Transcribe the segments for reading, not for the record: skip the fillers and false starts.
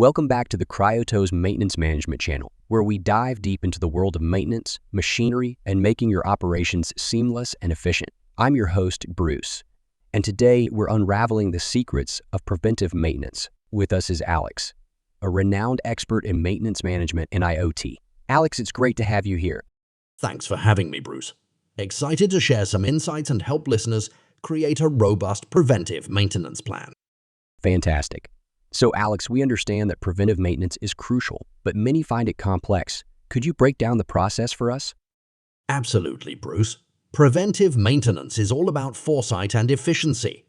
Welcome back to the Cryotos Maintenance Management channel, where we dive deep into the world of maintenance, machinery, and making your operations seamless and efficient. I'm your host, Bruce, and today we're unraveling the secrets of preventive maintenance. With us is Alex, a renowned expert in maintenance management and IoT. Alex, it's great to have you here. Thanks for having me, Bruce. Excited to share some insights and help listeners create a robust preventive maintenance plan. Fantastic. So, Alex, we understand that preventive maintenance is crucial, but many find it complex. Could you break down the process for us? Absolutely, Bruce. Preventive maintenance is all about foresight and efficiency.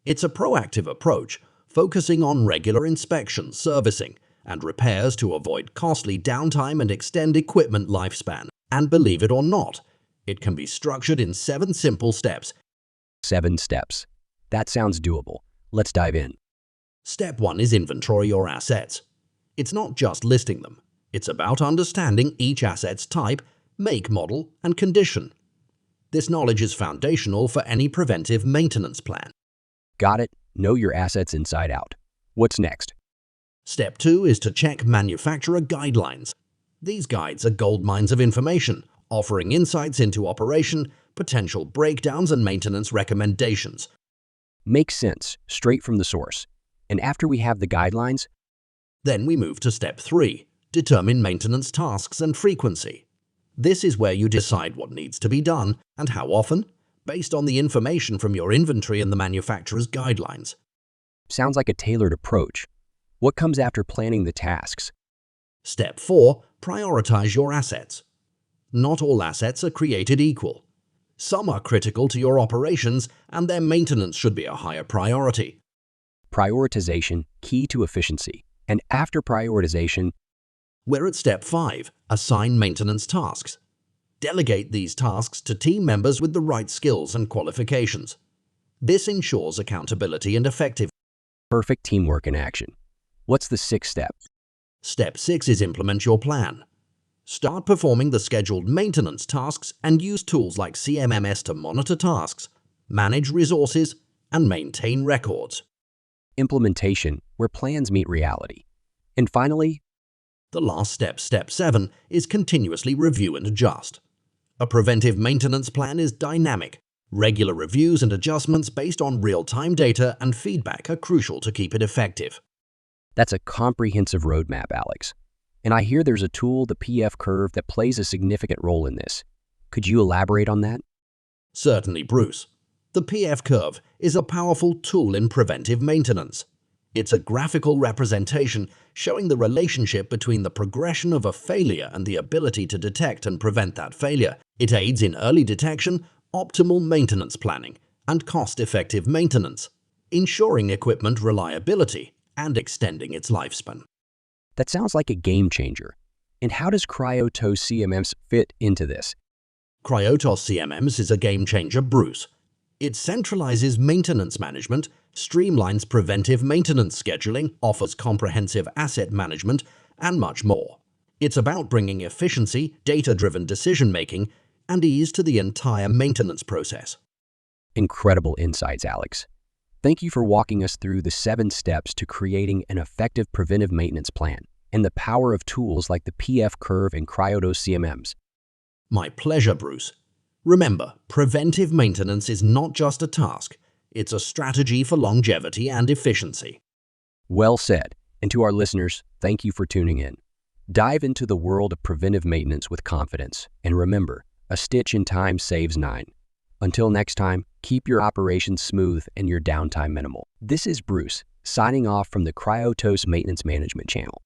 It's a proactive approach, focusing on regular inspections, servicing, and repairs to avoid costly downtime and extend equipment lifespan. And believe it or not, it can be structured in 7 simple steps. 7 steps. That sounds doable. Let's dive in. Step 1 is inventory your assets. It's not just listing them. It's about understanding each asset's type, make, model, and condition. This knowledge is foundational for any preventive maintenance plan. Got it. Know your assets inside out. What's next? Step 2 is to check manufacturer guidelines. These guides are goldmines of information, offering insights into operation, potential breakdowns, and maintenance recommendations. Makes sense, straight from the source. And after we have the guidelines, then we move to step 3, determine maintenance tasks and frequency. This is where you decide what needs to be done and how often, based on the information from your inventory and the manufacturer's guidelines. Sounds like a tailored approach. What comes after planning the tasks? Step 4, prioritize your assets. Not all assets are created equal. Some are critical to your operations, and their maintenance should be a higher priority. Prioritization, key to efficiency. And after prioritization, we're at step 5, assign maintenance tasks. Delegate these tasks to team members with the right skills and qualifications. This ensures accountability and effective. Perfect teamwork in action. What's the 6th step? Step 6 is implement your plan. Start performing the scheduled maintenance tasks and use tools like CMMS to monitor tasks, manage resources, and maintain records. Implementation, where plans meet reality. And finally, the last step, step 7, is continuously review and adjust. A preventive maintenance plan is dynamic. Regular reviews and adjustments based on real-time data and feedback are crucial to keep it effective. That's a comprehensive roadmap, Alex. And I hear there's a tool, the PF curve, that plays a significant role in this. Could you elaborate on that? Certainly, Bruce. The PF curve is a powerful tool in preventive maintenance. It's a graphical representation showing the relationship between the progression of a failure and the ability to detect and prevent that failure. It aids in early detection, optimal maintenance planning, and cost-effective maintenance, ensuring equipment reliability and extending its lifespan. That sounds like a game changer. And how does Cryotos CMMS fit into this? Cryotos CMMS is a game changer, Bruce. It centralizes maintenance management, streamlines preventive maintenance scheduling, offers comprehensive asset management, and much more. It's about bringing efficiency, data-driven decision-making, and ease to the entire maintenance process. Incredible insights, Alex. Thank you for walking us through the 7 steps to creating an effective preventive maintenance plan and the power of tools like the PF curve and Cryotos CMMS. My pleasure, Bruce. Remember, preventive maintenance is not just a task, it's a strategy for longevity and efficiency. Well said. And to our listeners, thank you for tuning in. Dive into the world of preventive maintenance with confidence, and remember, a stitch in time saves 9. Until next time, keep your operations smooth and your downtime minimal. This is Bruce, signing off from the Cryotos Maintenance Management channel.